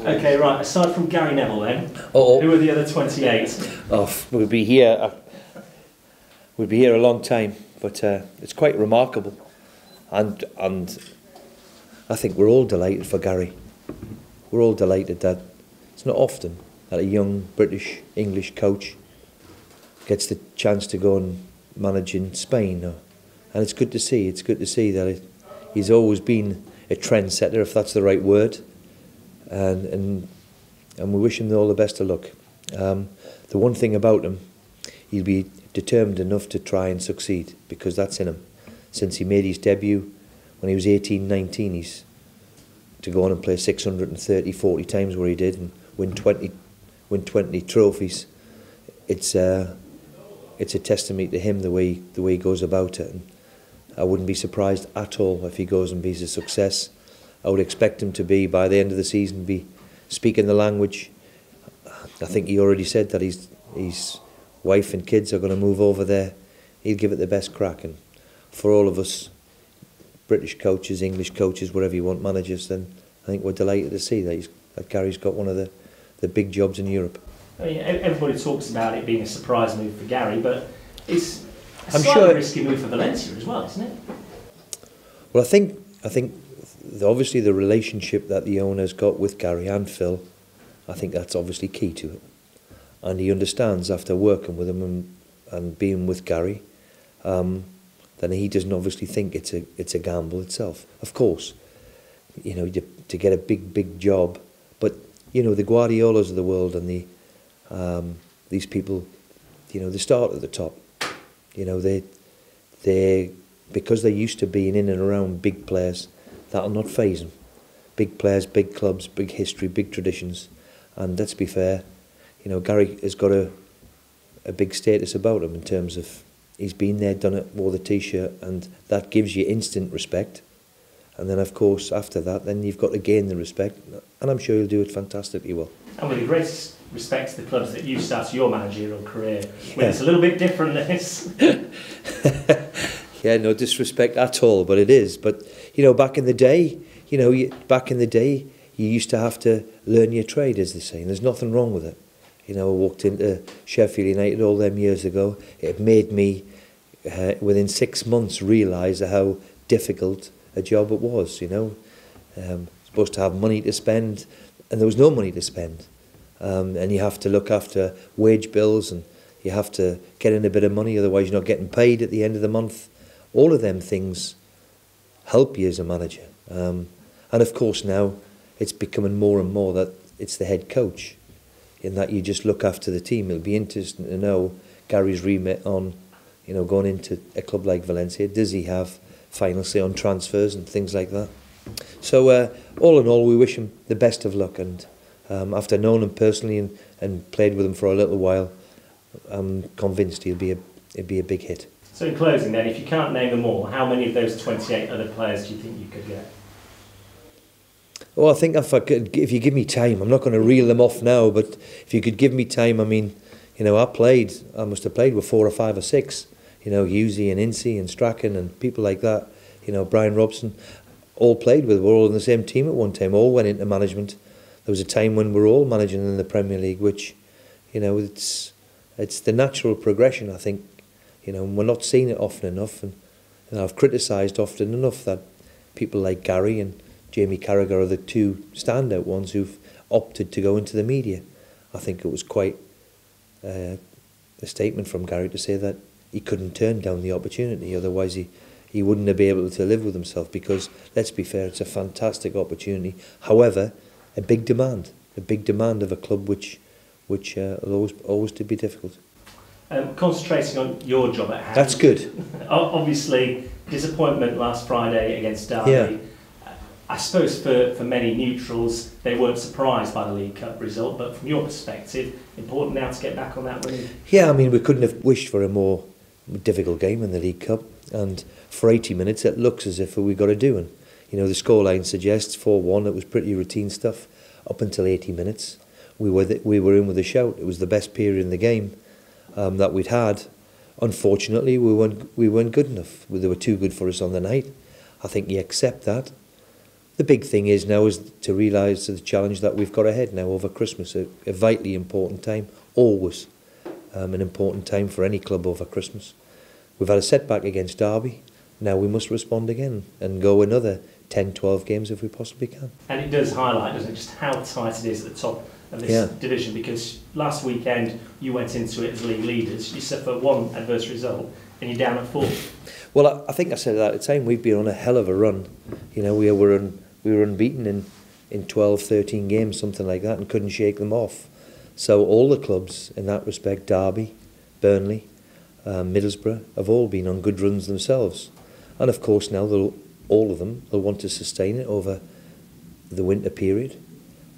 Okay, right. Aside from Gary Neville, then, who are the other 28? Oh, we'd be here. We'd be here a long time, but it's quite remarkable, and I think we're all delighted for Gary. We're all delighted that it's not often that a young British English coach gets the chance to go and manage in Spain, and it's good to see. It's good to see that he's always been a trendsetter, if that's the right word, and we wish him all the best of luck. The one thing about him, he'll be determined enough to try and succeed, because that's in him. Since he made his debut when he was 18, 19, he's to go on and play 630, 40 times where he did and win 20 trophies. It's a testimony to him, the way he goes about it, and I wouldn't be surprised at all if he goes and be a success. I would expect him to be, by the end of the season, be speaking the language. I think he already said that his wife and kids are going to move over there. He'll give it the best crack, and for all of us British coaches, English coaches, whatever you want, managers, then I think we're delighted to see that Gary's got one of the big jobs in Europe. I mean, everybody talks about it being a surprise move for Gary, but it's a slightly risky move for Valencia as well, isn't it? Well, I think obviously the relationship that the owner's got with Gary and Phil, I think that's obviously key to it. And he understands, after working with him and being with Gary, then he doesn't obviously think it's a gamble itself. Of course, you know, to get a big job, but you know, the Guardiolas of the world and these people, you know, they start at the top. You know, they because they're used to being in and around big players, that'll not faze them. Big players, big clubs, big history, big traditions, and let's be fair, you know, Gary has got a big status about him in terms of he's been there, done it, wore the T-shirt, and that gives you instant respect. And then, of course, after that, then you've got to gain the respect, and I'm sure he'll do it fantastically well. And with the greatest respect to the clubs that you started your managerial career with, it's a little bit different than this. Yeah, no disrespect at all, but it is. But you know, back in the day, you used to have to learn your trade, as they say, and there's nothing wrong with it. You know, I walked into Sheffield United all them years ago. It made me, within 6 months, realise how difficult a job it was. You know, supposed to have money to spend, and there was no money to spend. And you have to look after wage bills, and you have to get in a bit of money, otherwise you're not getting paid at the end of the month. All of them things help you as a manager. And of course now it's becoming more and more that it's the head coach, in that you just look after the team. It'll be interesting to know Gary's remit on, you know, going into a club like Valencia. Does he have final say on transfers and things like that? So all in all, we wish him the best of luck, and after knowing him personally and played with him for a little while, I'm convinced he'll be a big hit. So in closing then, if you can't name them all, how many of those 28 other players do you think you could get? Well, I think if you give me time, I'm not going to reel them off now, but if you could give me time, I mean, you know, I must have played with 4 or 5 or 6, you know, Husey and Ince and Strachan and people like that, you know, Brian Robson, all played with, we're all in the same team at one time, all went into management. There was a time when we were all managing in the Premier League, which, you know, it's the natural progression, I think. You know, we're not seeing it often enough, and you know, I've criticised often enough that people like Gary and Jamie Carragher are the two standout ones who've opted to go into the media. I think it was quite a statement from Gary to say that he couldn't turn down the opportunity, otherwise he wouldn't have been able to live with himself, because, let's be fair, it's a fantastic opportunity. However, a big demand of a club which will always to be difficult. Concentrating on your job at hand. That's good. Obviously, disappointment last Friday against Derby. Yeah. I suppose for many neutrals, they weren't surprised by the League Cup result, but from your perspective, important now to get back on that winning. Yeah, I mean, we couldn't have wished for a more difficult game in the League Cup, and for 80 minutes it looks as if we got a doing. You know, the scoreline suggests 4-1, it was pretty routine stuff up until 80 minutes. We were in with a shout. It was the best period in the game that we'd had. Unfortunately, we weren't good enough. They were too good for us on the night. I think you accept that. The big thing is now is to realise the challenge that we've got ahead now over Christmas, a vitally important time, always an important time for any club over Christmas. We've had a setback against Derby, now we must respond again and go another 10, 12 games if we possibly can. And it does highlight, doesn't it, just how tight it is at the top of this division, because last weekend you went into it as league leaders, you suffered one adverse result and you're down at 4. Well, I think I said at the time, we've been on a hell of a run. You know, we were unbeaten in 12, 13 games, something like that, and couldn't shake them off. So all the clubs in that respect, Derby, Burnley, Middlesbrough, have all been on good runs themselves. And of course now all of them will want to sustain it over the winter period.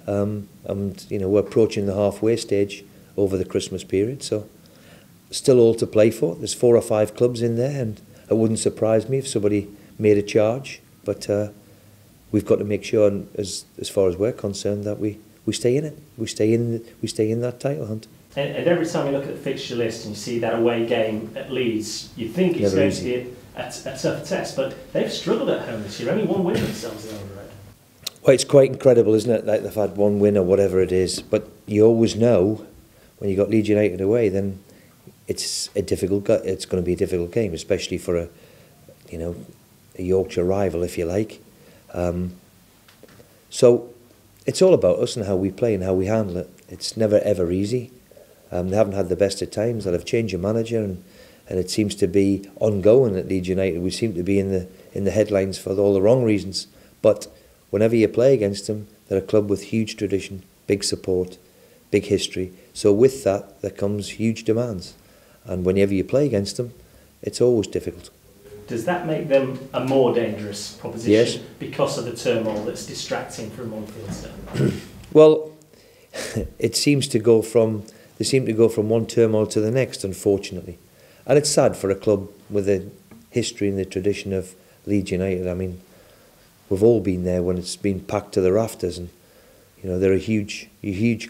And you know, we're approaching the halfway stage over the Christmas period, so still all to play for. There's 4 or 5 clubs in there, and it wouldn't surprise me if somebody made a charge, but we've got to make sure, as far as we're concerned, that we stay in it. We stay in that title hunt. And every time you look at the fixture list and you see that away game at Leeds, you think it's going to be a tough test, but they've struggled at home this year. Only one win themselves in the road. Well, it's quite incredible, isn't it, that they've had one win or whatever it is. But you always know when you got Leeds United away, then it's going to be a difficult game, especially for a Yorkshire rival, if you like. So it's all about us and how we play and how we handle it. It's never ever easy. They haven't had the best of times. They'll have changed a manager, and it seems to be ongoing at Leeds United. We seem to be in the headlines for all the wrong reasons. But whenever you play against them, they're a club with huge tradition, big support, big history. So with that, there comes huge demands. And whenever you play against them, it's always difficult. Does that make them a more dangerous proposition because of the turmoil that's distracting from on-field stuff? Well, they seem to go from one turmoil to the next, unfortunately. And it's sad for a club with the history and the tradition of Leeds United. I mean, we've all been there when it's been packed to the rafters, and you know, they're a huge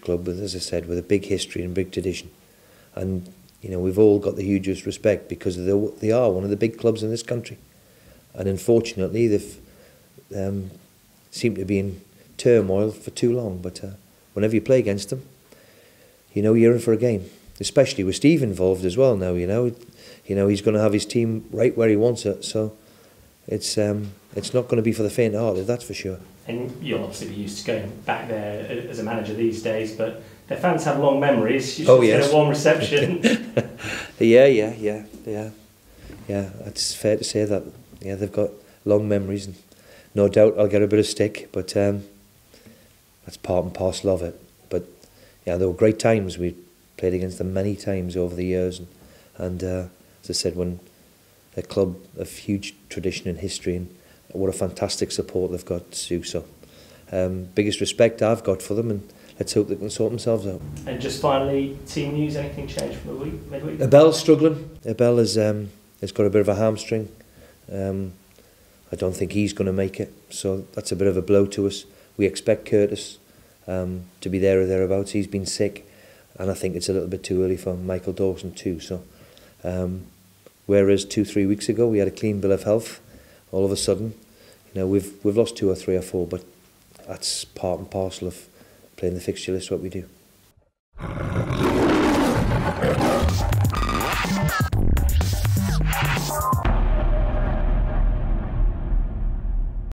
club with, as I said, with a big history and big tradition. And you know, we've all got the hugest respect because they are one of the big clubs in this country. And unfortunately, they've seemed to be in turmoil for too long. But whenever you play against them, you know you're in for a game. Especially with Steve involved as well now. You know he's going to have his team right where he wants it. So it's not going to be for the faint-hearted, that's for sure. And you'll obviously be used to going back there as a manager these days, but their fans have long memories. You should get a warm reception. Yeah. It's fair to say that. Yeah, they've got long memories, and no doubt I'll get a bit of stick, but that's part and parcel of it. But yeah, there were great times. We played against them many times over the years, and as I said, when a club of huge tradition and history, and what a fantastic support they've got too. So biggest respect I've got for them, and let's hope they can sort themselves out. And just finally, team news, anything changed from the midweek? Abel's struggling. Abel has got a bit of a hamstring. I don't think he's going to make it, so that's a bit of a blow to us. We expect Curtis to be there or thereabouts. He's been sick, and I think it's a little bit too early for Michael Dawson too. So whereas 2-3 weeks ago we had a clean bill of health, all of a sudden, you know, we've lost 2 or 3 or 4, but that's part and parcel of playing the fixture list, what we do.